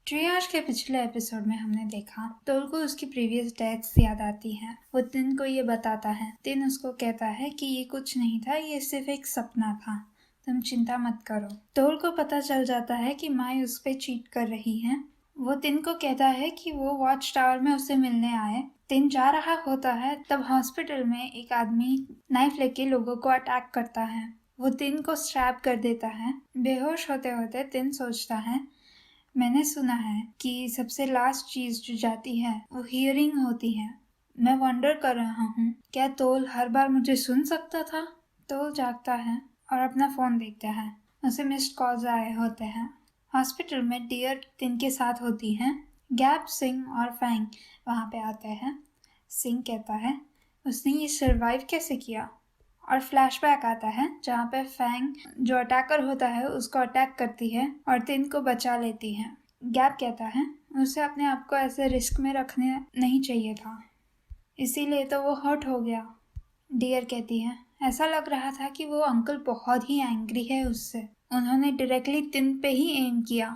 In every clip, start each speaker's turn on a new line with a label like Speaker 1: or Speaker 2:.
Speaker 1: ट्रियाज के पिछले एपिसोड में हमने देखा तोल को उसकी प्रीवियस डेथ्स याद आती हैं। वो तिन को ये बताता है। तिन उसको कहता है कि ये कुछ नहीं था, ये सिर्फ एक सपना था, तुम चिंता मत करो। तोल को पता चल जाता है कि माई उस पर चीट कर रही है। वो तिन को कहता है कि वो वॉच टावर में उसे मिलने आए। तिन जा रहा होता है, तब हॉस्पिटल में एक आदमी नाइफ लेके लोगों को अटैक करता है। वो तिन को स्ट्रैप कर देता है। बेहोश होते होते तिन सोचता है, मैंने सुना है कि सबसे लास्ट चीज जो जाती है वो हियरिंग होती है। मैं वंडर कर रहा हूँ, क्या तोल हर बार मुझे सुन सकता था? तोल जागता है और अपना फोन देखता है। उसे मिस्ड कॉल्स आए होते हैं। हॉस्पिटल में डियर तिन के साथ होती है। गैप, सिंह और फैंग वहाँ पे आते हैं। सिंह कहता है उसने ये सरवाइव कैसे किया, और फ्लैशबैक आता है जहाँ पे फैंग जो अटैकर होता है उसको अटैक करती है और तिन को बचा लेती है। गैप कहता है उसे अपने आप को ऐसे रिस्क में रखने नहीं चाहिए था, इसीलिए तो वो हर्ट हो गया। डियर कहती है ऐसा लग रहा था कि वो अंकल बहुत ही एंग्री है उससे, उन्होंने डायरेक्टली तिन पे ही एम किया।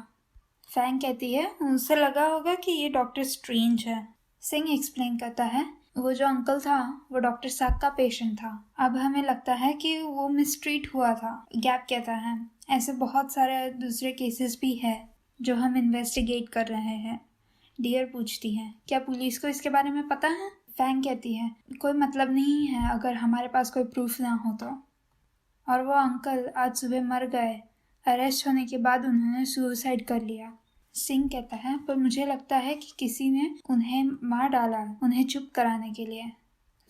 Speaker 1: फैंग कहती है उसे लगा होगा कि ये डॉक्टर स्ट्रेंज है। सिंह एक्सप्लेन करता है वो जो अंकल था वो डॉक्टर साक का पेशेंट था, अब हमें लगता है कि वो मिसट्रीट हुआ था। गैप कहता है ऐसे बहुत सारे दूसरे केसेस भी है जो हम इन्वेस्टिगेट कर रहे हैं। डियर पूछती है क्या पुलिस को इसके बारे में पता है? फैंग कहती है कोई मतलब नहीं है अगर हमारे पास कोई प्रूफ ना हो तो। और वो अंकल आज सुबह मर गए, अरेस्ट होने के बाद उन्होंने सुसाइड कर लिया। सिंह कहता है पर मुझे लगता है कि किसी ने उन्हें मार डाला उन्हें चुप कराने के लिए।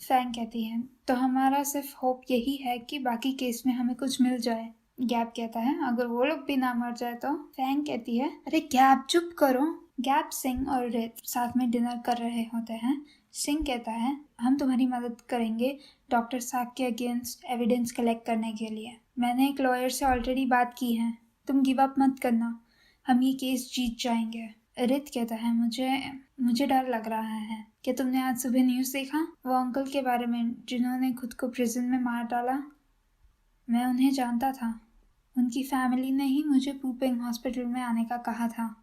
Speaker 1: फैंग कहती है तो हमारा सिर्फ होप यही है कि बाकी केस में हमें कुछ मिल जाए। गैप कहता है अगर वो लोग भी ना मर जाए तो। फैंग कहती है अरे गैप चुप करो। गैप, सिंह और रित साथ में डिनर कर रहे होते हैं। सिंह कहता है हम तुम्हारी मदद करेंगे डॉक्टर साक के अगेंस्ट एविडेंस कलेक्ट करने के लिए। मैंने एक लॉयर से ऑलरेडी बात की है, तुम गिव अप मत करना, हम ये केस जीत जाएंगे। रित कहता है मुझे डर लग रहा है। क्या तुमने आज सुबह न्यूज़ देखा वो अंकल के बारे में जिन्होंने खुद को प्रिजन में मार डाला? मैं उन्हें जानता था, उनकी फैमिली ने ही मुझे पुपिंग हॉस्पिटल में आने का कहा था।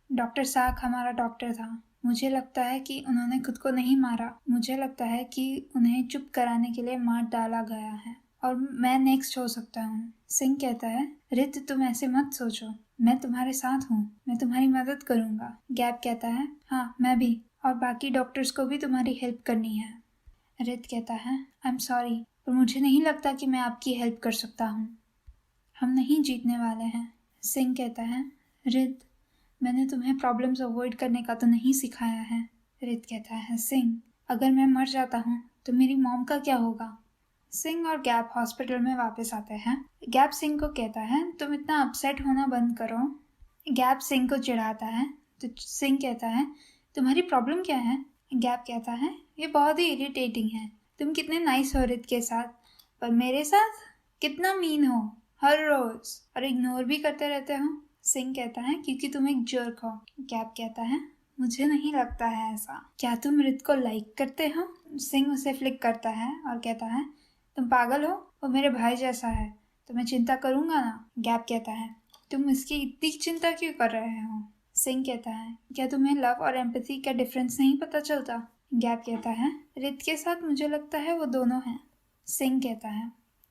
Speaker 1: डॉक्टर साक हमारा डॉक्टर था। मुझे लगता है कि उन्होंने खुद को नहीं मारा, मुझे लगता है कि उन्हें चुप कराने के लिए मार डाला गया है और मैं नेक्स्ट हो सकता हूँ। सिंह कहता है रित तुम ऐसे मत सोचो, मैं तुम्हारे साथ हूँ, मैं तुम्हारी मदद करूँगा। गैप कहता है हाँ मैं भी, और बाकी डॉक्टर्स को भी तुम्हारी हेल्प करनी है। रित कहता है आई एम सॉरी पर मुझे नहीं लगता कि मैं आपकी हेल्प कर सकता हूँ, हम नहीं जीतने वाले हैं। सिंह कहता है रित मैंने तुम्हें प्रॉब्लम्स अवॉइड करने का तो नहीं सिखाया है। रित कहता है सिंह अगर मैं मर जाता हूँ तो मेरी मॉम का क्या होगा? सिंह और गैप हॉस्पिटल में वापस आते हैं। गैप सिंह को कहता है तुम इतना अपसेट होना बंद करो। गैप सिंह को चिढ़ाता है तो सिंह कहता है तुम्हारी प्रॉब्लम क्या है? गैप कहता है ये बहुत ही इरिटेटिंग है, तुम कितने नाइस हो रित के साथ, पर मेरे साथ कितना मीन हो हर रोज और इग्नोर भी करते रहते हो। सिंह कहता है क्योंकि तुम एक जर्क हो। गैप कहता है मुझे नहीं लगता है ऐसा, क्या तुम रित को लाइक करते हो? सिंह उसे फ्लिक करता है और कहता है तुम पागल हो, वो मेरे भाई जैसा है, तो मैं चिंता करूंगा ना। गैप कहता है तुम इसकी इतनी चिंता क्यों कर रहे हो? सिंह कहता है क्या तुम्हें लव और एम्पैथी का डिफरेंस नहीं पता चलता? गैप कहता है रित के साथ मुझे लगता है वो दोनों हैं। सिंह कहता है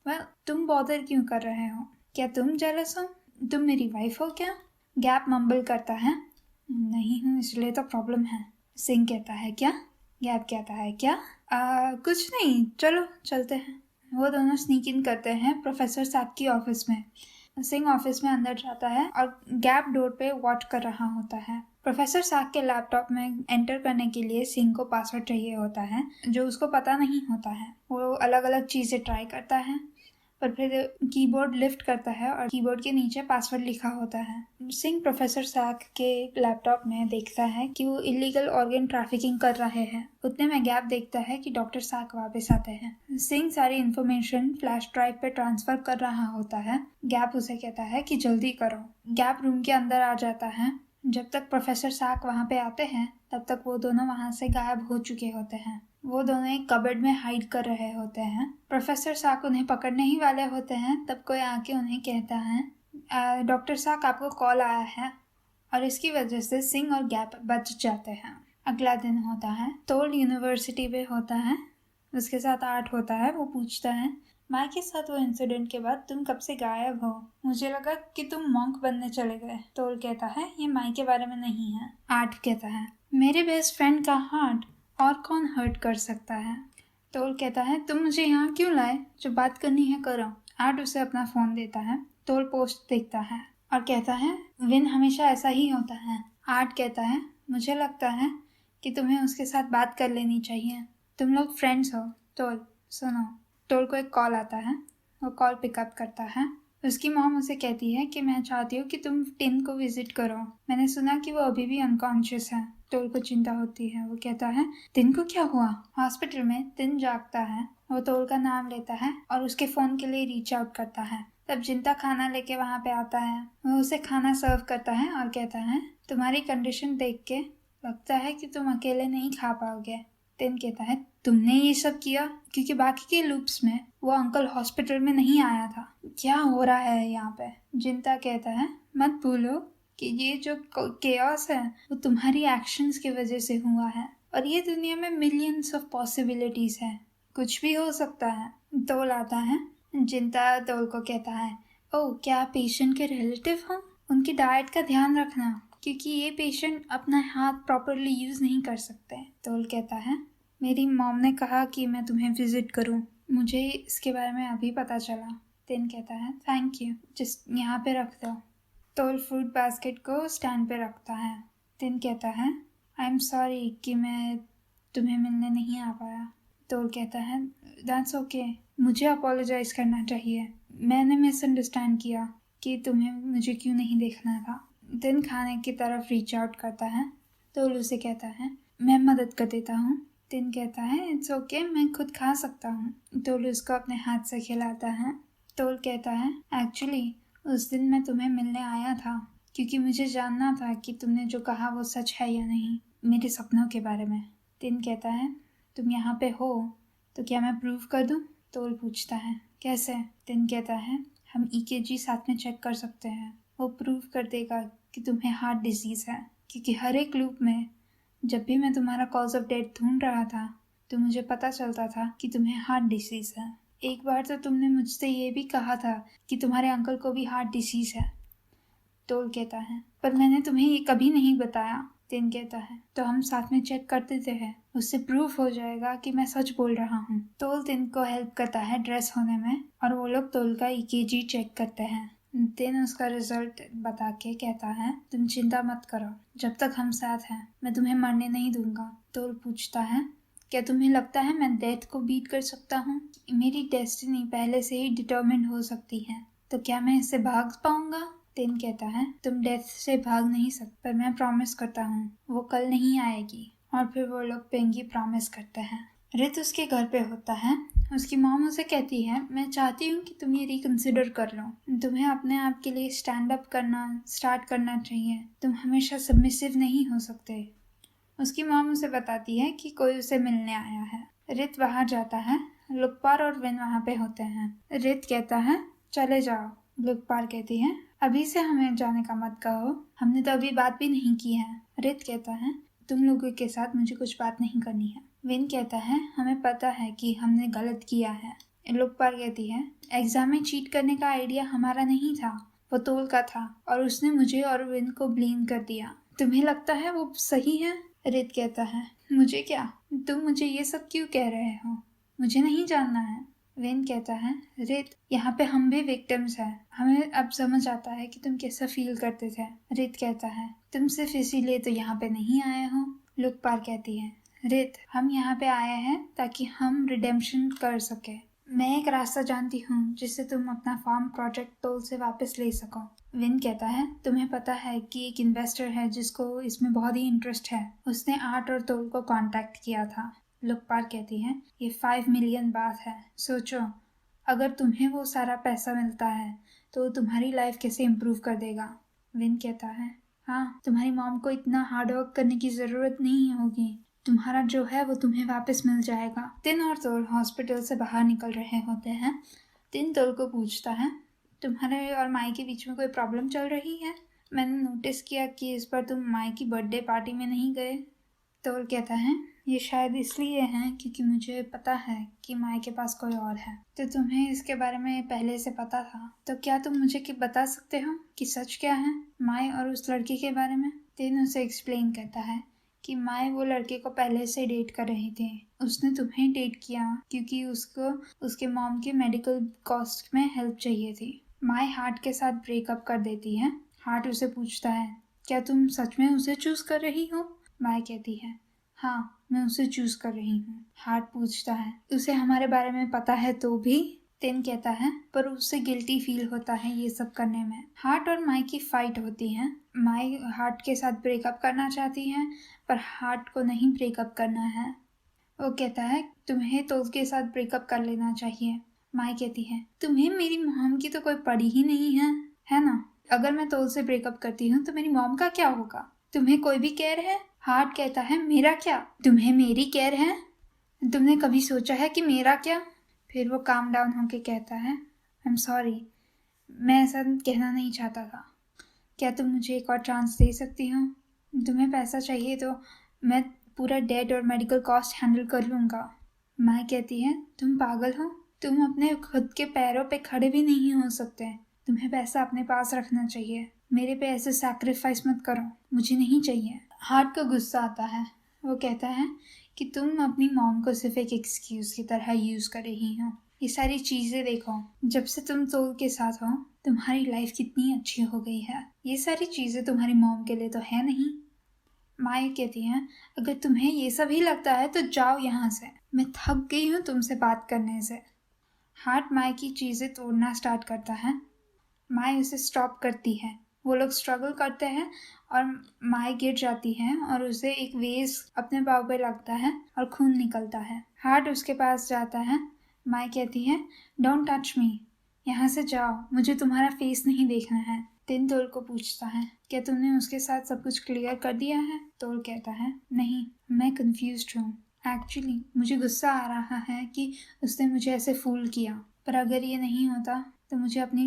Speaker 1: वेल तुम बॉदर क्यों कर रहे हो, क्या तुम जेलस हो, तुम मेरी वाइफ हो क्या? गैप मम्बल करता है नहीं हूँ इसलिए तो प्रॉब्लम है। सिंह कहता है क्या? गैप कहता है क्या कुछ नहीं, चलो चलते हैं। वो दोनों स्नीक इन करते हैं प्रोफेसर साक की ऑफिस में। सिंह ऑफिस में अंदर जाता है और गैप डोर पे वॉच कर रहा होता है। प्रोफेसर साक के लैपटॉप में एंटर करने के लिए सिंह को पासवर्ड चाहिए होता है जो उसको पता नहीं होता है। वो अलग अलग चीज़ें ट्राई करता है पर फिर कीबोर्ड लिफ्ट करता है और कीबोर्ड के नीचे पासवर्ड लिखा होता है। सिंह प्रोफेसर साक के लैपटॉप में देखता है कि वो इलीगल ऑर्गन ट्रैफिकिंग कर रहे हैं। उतने में गैप देखता है कि डॉक्टर साक वापस आते हैं। सिंह सारी इन्फॉर्मेशन फ्लैश ड्राइव पे ट्रांसफर कर रहा होता है। गैप उसे कहता है कि जल्दी करो। गैप रूम के अंदर आ जाता है। जब तक प्रोफेसर साक वहाँ पे आते हैं तब तक वो दोनों वहाँ से गायब हो चुके होते हैं। वो दोनों एक कबर्ड में हाइड कर रहे होते हैं। प्रोफेसर साक उन्हें पकड़ने ही वाले होते हैं तब कोई आके उन्हें कहता है डॉक्टर साक आपको कॉल आया है और इसकी वजह से सिंह और गैप बच जाते हैं। अगला दिन होता है, तोल यूनिवर्सिटी में होता है, उसके साथ आर्ट होता है। वो पूछता है, माँ के साथ वो इंसिडेंट के बाद तुम कब से गायब हो? मुझे लगा कि तुम मॉन्क बनने चले गए। तोल कहता है, ये माई के बारे में नहीं है। आर्ट कहता है, मेरे बेस्ट फ्रेंड का हार्ट और कौन हर्ट कर सकता है? तोल कहता है, तुम मुझे यहाँ क्यों लाए? जो बात करनी है करो। आर्ट उसे अपना फोन देता है। तोल पोस्ट देखता है और कहता है, विन हमेशा ऐसा ही होता है। आर्ट कहता है, मुझे लगता है कि तुम्हें उसके साथ बात कर लेनी चाहिए। तुम लोग फ्रेंड्स हो। तोल, सुनो। तोल को एक कॉल आता है। वो कॉल पिकअप करता है। उसकी मॉम उसे कहती है कि मैं चाहती हूँ कि तुम टिन को विजिट करो। मैंने सुना कि वो अभी भी अनकॉन्शियस है। तोल को चिंता होती है। वो कहता है, टिन को क्या हुआ? हॉस्पिटल में टिन जागता है। वो तोल का नाम लेता है और उसके फोन के लिए रीच आउट करता है। तब जिंता खाना लेके वहाँ पे आता है। वो उसे खाना सर्व करता है और कहता है, तुम्हारी कंडीशन देख के लगता है कि तुम अकेले नहीं खा पाओगे। टिन कहता है, तुमने ये सब किया? क्योंकि बाकी के लूप्स में वो अंकल हॉस्पिटल में नहीं आया था। क्या हो रहा है यहाँ पे? जिंता कहता है, मत भूलो कि ये जो केओस है वो तुम्हारी एक्शंस की वजह से हुआ है और ये दुनिया में मिलियंस ऑफ पॉसिबिलिटीज है। कुछ भी हो सकता है। तोल आता है। जिंता तोल को कहता है, ओह, क्या आप पेशेंट के रिलेटिव हो? उनकी डाइट का ध्यान रखना क्योंकि ये पेशेंट अपना हाथ प्रॉपरली यूज नहीं कर सकते। तोल कहता है, मेरी मॉम ने कहा कि मैं तुम्हें विजिट करूं। मुझे इसके बारे में अभी पता चला। टिन कहता है, थैंक यू, जस्ट यहाँ पे रख दो। तोल फ्रूट बास्केट को स्टैंड पे रखता है। टिन कहता है, आई एम सॉरी कि मैं तुम्हें मिलने नहीं आ पाया। तोल कहता है, दैट्स ओके, मुझे अपोलोजाइज करना चाहिए। मैंने मिसअंडरस्टैंड किया कि तुम्हें मुझे क्यों नहीं देखना था। टिन खाने की तरफ रीच आउट करता है। तोल उसे कहता है, मैं मदद कर देता हूँ। टिन कहता है, इट्स ओके, मैं खुद खा सकता हूँ। तोल उसको अपने हाथ से खिलाता है। तोल कहता है, एक्चुअली उस दिन मैं तुम्हें मिलने आया था क्योंकि मुझे जानना था कि तुमने जो कहा वो सच है या नहीं, मेरे सपनों के बारे में। टिन कहता है, तुम यहाँ पे हो तो क्या मैं प्रूव कर दूँ? तोल पूछता है, कैसे? टिन कहता है, हम EKG साथ में चेक कर सकते हैं। वो प्रूव कर देगा कि तुम्हें हार्ट डिजीज़ है क्योंकि हर एक लूप में जब भी मैं तुम्हारा कॉज ऑफ डेथ ढूंढ रहा था तो मुझे पता चलता था कि तुम्हें हार्ट डिसीज़ है। एक बार तो तुमने मुझसे ये भी कहा था कि तुम्हारे अंकल को भी हार्ट डिसीज़ है। तोल कहता है, पर मैंने तुम्हें ये कभी नहीं बताया। टिन कहता है, तो हम साथ में चेक कर देते हैं, उससे प्रूफ हो जाएगा कि मैं सच बोल रहा हूँ। तोल टिन को हेल्प करता है ड्रेस होने में और वो लोग तोल का EKG चेक करते हैं। टिन उसका रिजल्ट बता के कहता है, तुम चिंता मत करो, जब तक हम साथ हैं मैं तुम्हें मरने नहीं दूंगा। तोल पूछता है, क्या तुम्हें लगता है मैं डेथ को बीट कर सकता हूँ? मेरी डेस्टिनी पहले से ही डिटरमिन्ड हो सकती है, तो क्या मैं इससे भाग पाऊंगा? टिन कहता है, तुम डेथ से भाग नहीं सकते, पर मैं प्रॉमिस करता हूँ वो कल नहीं आएगी। और फिर वो लोग पेंगी प्रॉमिस करते हैं। रित उसके घर पे होता है। उसकी मॉम उसे कहती है, मैं चाहती हूँ कि तुम ये रिकंसिडर कर लो। तुम्हें अपने आप के लिए स्टैंड अप करना स्टार्ट करना चाहिए। तुम हमेशा सबमिसिव नहीं हो सकते। उसकी मॉम उसे बताती है कि कोई उसे मिलने आया है। रित वहाँ जाता है। लुकपार और विन वहाँ पे होते हैं। रित कहता है, चले जाओ। लुकपार कहती है, अभी से हमें जाने का मत कहो, हमने तो अभी बात भी नहीं की है। रित कहता है, तुम लोगों के साथ मुझे कुछ बात नहीं करनी है। विन कहता है, हमें पता है कि हमने गलत किया है। लुकपार कहती है, एग्जाम में चीट करने का आइडिया हमारा नहीं था, वो तोल का था और उसने मुझे और विन को ब्लेम कर दिया। तुम्हें लगता है वो सही है? रित कहता है, मुझे क्या, तुम मुझे ये सब क्यों कह रहे हो? मुझे नहीं जानना है। विन कहता है, रित, यहाँ पे हम भी विक्टिम्स हैं। हमें अब समझ आता है कि तुम कैसा फील करते थे। रित कहता है, तुम सिर्फ इसीलिए तो यहाँ पे नहीं आए हो। लुकपार कहती है, रित, हम यहाँ पे आए हैं ताकि हम रिडेम्पशन कर सके। मैं एक रास्ता जानती हूँ जिससे तुम अपना फार्म प्रोजेक्ट तोल से वापस ले सको। विन कहता है, तुम्हें पता है कि एक इन्वेस्टर है जिसको इसमें बहुत ही इंटरेस्ट है, उसने आर्ट और तोल को कांटेक्ट किया था। लुकपार कहती है, ये 5 मिलियन बात है। सोचो, अगर तुम्हें वो सारा पैसा मिलता है तो तुम्हारी लाइफ कैसे इम्प्रूव कर देगा। विन कहता है, हाँ, तुम्हारी मॉम को इतना हार्ड वर्क करने की ज़रूरत नहीं होगी, तुम्हारा जो है वो तुम्हें वापस मिल जाएगा। टिन और तोल हॉस्पिटल से बाहर निकल रहे होते हैं। टिन तोल को पूछता है, तुम्हारे और माई के बीच में कोई प्रॉब्लम चल रही है? मैंने नोटिस किया कि इस बार तुम माई की बर्थडे पार्टी में नहीं गए। तोल कहता है, ये शायद इसलिए है क्योंकि मुझे पता है कि माई के पास कोई और है। तो तुम्हें इसके बारे में पहले से पता था, तो क्या तुम मुझे बता सकते हो कि सच क्या है माई और उस लड़की के बारे में? तेन उसे एक्सप्लेन करता है कि माई वो लड़के को पहले से डेट कर रही थी। उसने तुम्हें डेट किया क्योंकि उसको उसके मॉम के मेडिकल कॉस्ट में हेल्प चाहिए थी। माई हार्ट के साथ ब्रेकअप कर देती है। हार्ट उसे पूछता है, क्या तुम सच में उसे चूज कर रही हो? माई कहती है, हाँ, मैं उसे चूज कर रही हूँ। हार्ट पूछता है, उसे हमारे बारे में पता है तो भी? तेन कहता है, पर उसे गिल्टी फील होता है ये सब करने में। हार्ट और माई की फाइट होती है। माई हार्ट के साथ ब्रेकअप करना चाहती है, पर हार्ट को नहीं ब्रेकअप करना है। वो कहता है, तुम्हें तो उसके साथ ब्रेकअप कर लेना चाहिए। माई कहती है, तुम्हें मेरी मॉम की तो कोई पड़ी ही नहीं है ना? अगर मैं तोल से ब्रेकअप करती हूँ तो मेरी मॉम का क्या होगा? तुम्हें कोई भी केयर है? हार्ट कहता है, मेरा क्या? तुम्हें मेरी केयर है? तुमने कभी सोचा है कि मेरा क्या? फिर वो काम डाउन होके कहता है, आई एम सॉरी, मैं ऐसा कहना नहीं चाहता था। क्या तुम मुझे एक और चांस दे सकती हो? तुम्हें पैसा चाहिए तो मैं पूरा डेट और मेडिकल कॉस्ट हैंडल कर लूँगा। माँ कहती है, तुम पागल हो? तुम अपने खुद के पैरों पे खड़े भी नहीं हो सकते। तुम्हें पैसा अपने पास रखना चाहिए। मेरे पे ऐसे सैक्रिफाइस मत करो, मुझे नहीं चाहिए। हार्ट को गुस्सा आता है। वो कहता है कि तुम अपनी मॉम को सिर्फ एक एक्सक्यूज की तरह यूज कर रही हो। ये सारी चीजें देखो, जब से तुम तोल के साथ हो तुम्हारी लाइफ कितनी अच्छी हो गई है। ये सारी चीजें तुम्हारी मॉम के लिए तो है नहीं। माई कहती है, अगर तुम्हें ये सब ही लगता है तो जाओ यहाँ से, मैं थक गई हूँ तुमसे बात करने से। हार्ट माई की चीजें तोड़ना स्टार्ट करता है। माई उसे स्टॉप करती है। वो लोग स्ट्रगल करते हैं और माई गिर जाती है और उसे एक वेज अपने पाँव पे लगता है और खून निकलता है। हार्ट उसके पास जाता है। माई कहती है, डोंट टच मी, यहाँ से जाओ, मुझे तुम्हारा फेस नहीं देखना है। तिन तोल को पूछता है, क्या तुमने उसके साथ सब कुछ क्लियर कर दिया है? तोल कहता है, नहीं, मैं कंफ्यूज्ड हूँ। एक्चुअली मुझे गुस्सा आ रहा है कि उसने मुझे ऐसे फूल किया, पर अगर ये नहीं होता तो मुझे अपनी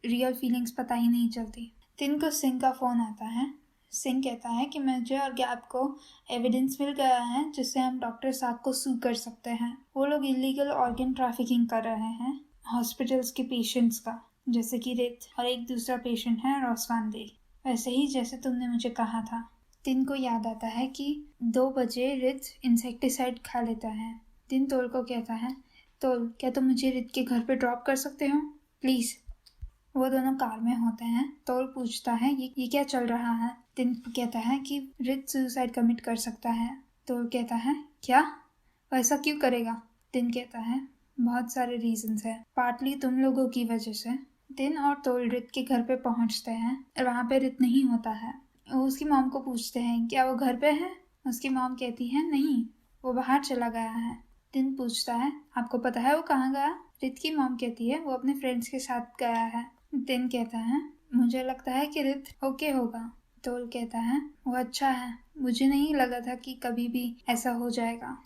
Speaker 1: रियल फीलिंग्स पता ही नहीं चलती। तिन को सिंह का फ़ोन आता है। सिंह कहता है कि मुझे और गैप को एविडेंस मिल गया है जिससे हम डॉक्टर साहब को सू कर सकते हैं। वो लोग इलीगल ऑर्गन ट्रैफिकिंग कर रहे हैं हॉस्पिटल्स के पेशेंट्स का, जैसे कि रित, और एक दूसरा पेशेंट है रोसवान दे, वैसे ही जैसे तुमने मुझे कहा था। तिन को याद आता है कि 2 बजे रित इंसेक्टिसाइड खा लेता है। तिन तोल को कहता है, तोल, क्या तुम मुझे रित के घर पे ड्रॉप कर सकते हो प्लीज़? वो दोनों कार में होते हैं। तोल पूछता है, ये क्या चल रहा है? तिन कहता है कि रित सुसाइड कमिट कर सकता है। तोल कहता है, क्या? वो ऐसा क्यों करेगा? तिन कहता है, बहुत सारे रीजंस है, पार्टली तुम लोगों की वजह से। तिन और तोल रित के घर पे पहुंचते हैं। वहाँ पे रित नहीं होता है। वो उसकी मॉम को पूछते हैं, क्या वो घर पे है? उसकी मॉम कहती है, नहीं, वो बाहर चला गया है। तिन पूछता है, आपको पता है वो कहाँ गया? रित की मॉम कहती है, वो अपने फ्रेंड्स के साथ गया है। तिन कहता है, मुझे लगता है कि रित ओके होगा। तोल कहता है, वो अच्छा है, मुझे नहीं लगा था कि कभी भी ऐसा हो जाएगा।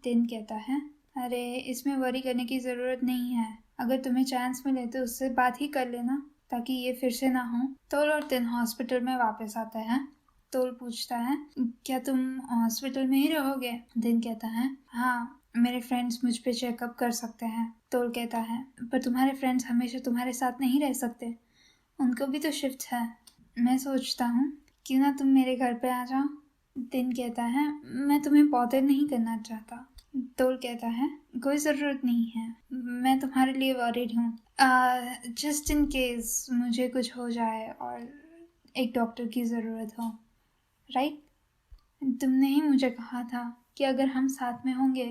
Speaker 1: तिन कहता है, अरे इसमें वरी करने की ज़रूरत नहीं है, अगर तुम्हें चांस मिले तो उससे बात ही कर लेना ताकि ये फिर से ना हो। तोल और तिन हॉस्पिटल में वापस आते हैं। तोल पूछता है, क्या तुम हॉस्पिटल में ही रहोगे? तिन कहता है, हाँ, मेरे फ्रेंड्स मुझ पे चेकअप कर सकते हैं। तोल कहता है, पर तुम्हारे फ्रेंड्स हमेशा तुम्हारे साथ नहीं रह सकते, उनको भी तो शिफ्ट है। मैं सोचता हूँ क्यों ना तुम मेरे घर पे आ जाओ। तिन कहता है, मैं तुम्हें बॉदर नहीं करना चाहता। तोल कहता है, कोई ज़रूरत नहीं है, मैं तुम्हारे लिए वरीड हूँ, जस्ट इन केस मुझे कुछ हो जाए और एक डॉक्टर की ज़रूरत हो, राइट? तुमने ही मुझे कहा था कि अगर हम साथ में होंगे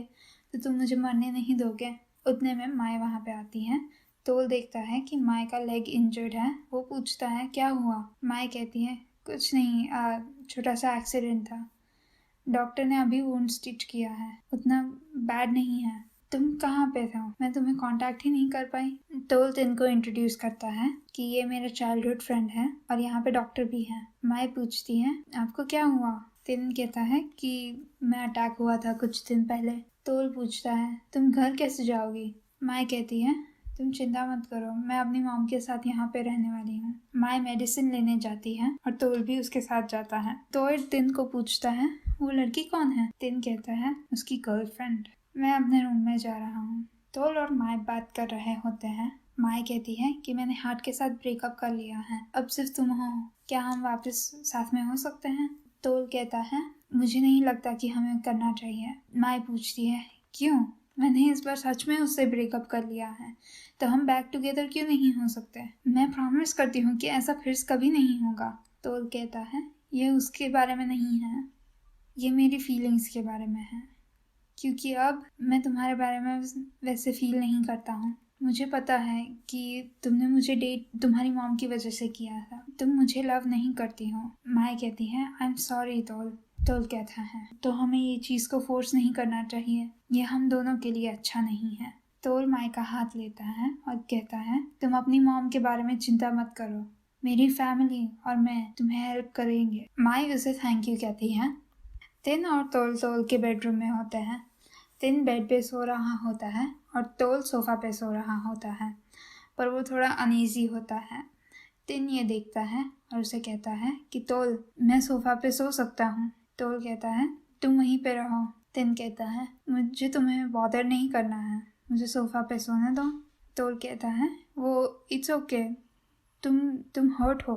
Speaker 1: तो तुम मुझे मरने नहीं दोगे। उतने में माए वहाँ पे आती है। तोल देखता है कि माए का लेग इंजर्ड है। वो पूछता है, क्या हुआ? माए कहती है, कुछ नहीं, छोटा सा एक्सीडेंट था, डॉक्टर ने अभी वुंड स्टिच किया है, उतना बैड नहीं है। तुम कहाँ पे थे? मैं तुम्हें कांटेक्ट ही नहीं कर पाई। तोल तिन को इंट्रोड्यूस करता है कि ये मेरा चाइल्डहुड फ्रेंड है और यहाँ पे डॉक्टर भी है। माए पूछती है, आपको क्या हुआ? तिन कहता है कि मैं अटैक हुआ था कुछ दिन पहले। तोल पूछता है, तुम घर कैसे जाओगी? माए कहती है, तुम चिंता मत करो, मैं अपनी मॉम के साथ यहाँ पे रहने वाली हूँ। माई मेडिसिन लेने जाती है और तोल भी उसके साथ जाता है। तोल तिन को पूछता है, वो लड़की कौन है? तिन कहता है, उसकी गर्लफ्रेंड। मैं अपने रूम में जा रहा हूँ। तोल और माई बात कर रहे होते हैं। माई कहती है कि मैंने हार्ट के साथ ब्रेकअप कर लिया है, अब सिर्फ तुम हो, क्या हम वापस साथ में हो सकते हैं? तोल कहता है, मुझे नहीं लगता कि हमें करना चाहिए। माई पूछती है, क्यों? मैंने इस बार सच में उससे ब्रेकअप कर लिया है, तो हम बैक टुगेदर क्यों नहीं हो सकते? मैं प्रॉमिस करती हूँ कि ऐसा फिर कभी नहीं होगा। तोल कहता है, ये उसके बारे में नहीं है, ये मेरी फीलिंग्स के बारे में है, क्योंकि अब मैं तुम्हारे बारे में वैसे फील नहीं करता हूँ। मुझे पता है कि तुमने मुझे डेट तुम्हारी मॉम की वजह से किया था, तुम मुझे लव नहीं करती हो। माई कहती है, आई एम सॉरी तोल। तोल कहता है, तो हमें ये चीज़ को फोर्स नहीं करना चाहिए, ये हम दोनों के लिए अच्छा नहीं है। तोल माई का हाथ लेता है और कहता है, तुम अपनी मॉम के बारे में चिंता मत करो, मेरी फैमिली और मैं तुम्हें हेल्प करेंगे। माई उसे थैंक यू कहती है। तिन और तोल के बेडरूम में होते हैं। तिन बेड पे सो रहा होता है और तोल सोफ़ा पे सो रहा होता है, पर वो थोड़ा अनईजी होता है। तिन ये देखता है और उसे कहता है कि तोल, मैं सोफ़ा पे सो सकता हूँ? तोल कहता है, तुम वहीं पे रहो। तिन कहता है, मुझे तुम्हें बॉदर नहीं करना है, मुझे सोफ़ा पे सोने दो। तोल कहता है, वो इट्स ओके, तुम हर्ट हो।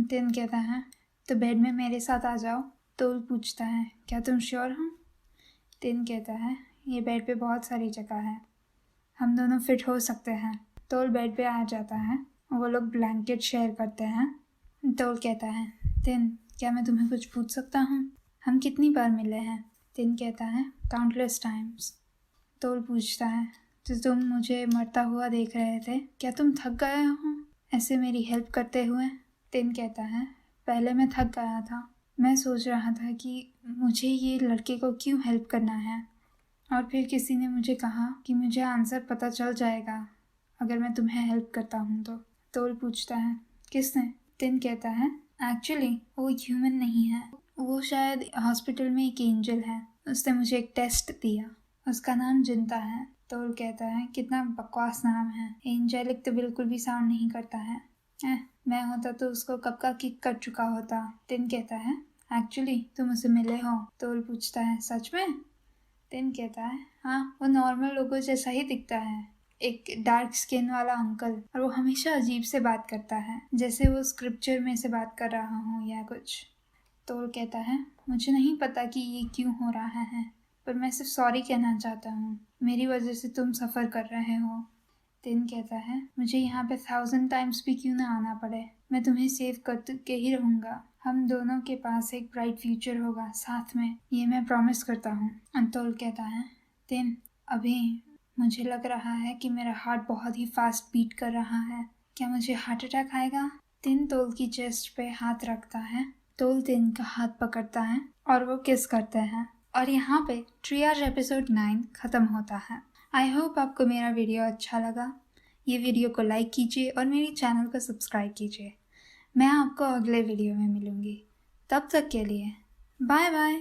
Speaker 1: तिन कहता है, तो बेड में मेरे साथ आ जाओ। तोल पूछता है, क्या तुम श्योर हो? तिन कहता है, ये बेड पे बहुत सारी जगह है, हम दोनों फिट हो सकते हैं। तोल बेड पे आ जाता है, वो लोग ब्लैंकेट शेयर करते हैं। तोल कहता है, तिन, क्या मैं तुम्हें कुछ पूछ सकता हूँ? हम कितनी बार मिले हैं? तिन कहता है, काउंटलेस टाइम्स। तोल पूछता है, तो तुम मुझे मरता हुआ देख रहे थे, क्या तुम थक गए हो ऐसे मेरी हेल्प करते हुए? तिन कहता है, पहले मैं थक गया था, मैं सोच रहा था कि मुझे ये लड़के को क्यों हेल्प करना है, और फिर किसी ने मुझे कहा कि मुझे आंसर पता चल जाएगा अगर मैं तुम्हें हेल्प करता हूँ तो। तोल पूछता है, किसने? तिन कहता है, एक्चुअली वो ह्यूमन नहीं है, वो शायद हॉस्पिटल में एक एंजल है, उसने मुझे एक टेस्ट दिया, उसका नाम जिंता है। तोल कहता है, कितना बकवास नाम है, एंजेलिक तो बिल्कुल भी साउंड नहीं करता है। मैं होता तो उसको कब का किक कर चुका होता। तिन कहता है, एक्चुअली तुम उससे मिले हो? तोल पूछता है, सच में? तिन कहता है, हाँ, वो नॉर्मल लोगों जैसा ही दिखता है, एक डार्क स्किन वाला अंकल, और वो हमेशा अजीब से बात करता है, जैसे वो स्क्रिप्चर में से बात कर रहा हूँ या कुछ। तोल कहता है, मुझे नहीं पता कि ये क्यों हो रहा है, पर मैं सिर्फ सॉरी कहना चाहता हूँ, मेरी वजह से तुम सफ़र कर रहे हो। तिन कहता है, मुझे यहाँ पे 1000 टाइम्स भी क्यों ना आना पड़े, मैं तुम्हें सेव करके ही रहूँगा, हम दोनों के पास एक ब्राइट फ्यूचर होगा साथ में, ये मैं प्रॉमिस करता हूँ। तोल कहता है, तिन, अभी मुझे लग रहा है कि मेरा हार्ट बहुत ही फास्ट बीट कर रहा है, क्या मुझे हार्ट अटैक आएगा? तिन तोल की चेस्ट पे हाथ रखता है, तोल तिन का हाथ पकड़ता है और वो किस करते हैं, और यहाँ पे ट्रियाज एपिसोड 9 ख़त्म होता है। आई होप आपको मेरा वीडियो अच्छा लगा। ये वीडियो को लाइक कीजिए और मेरे चैनल को सब्सक्राइब कीजिए। मैं आपको अगले वीडियो में मिलूँगी, तब तक के लिए बाय बाय।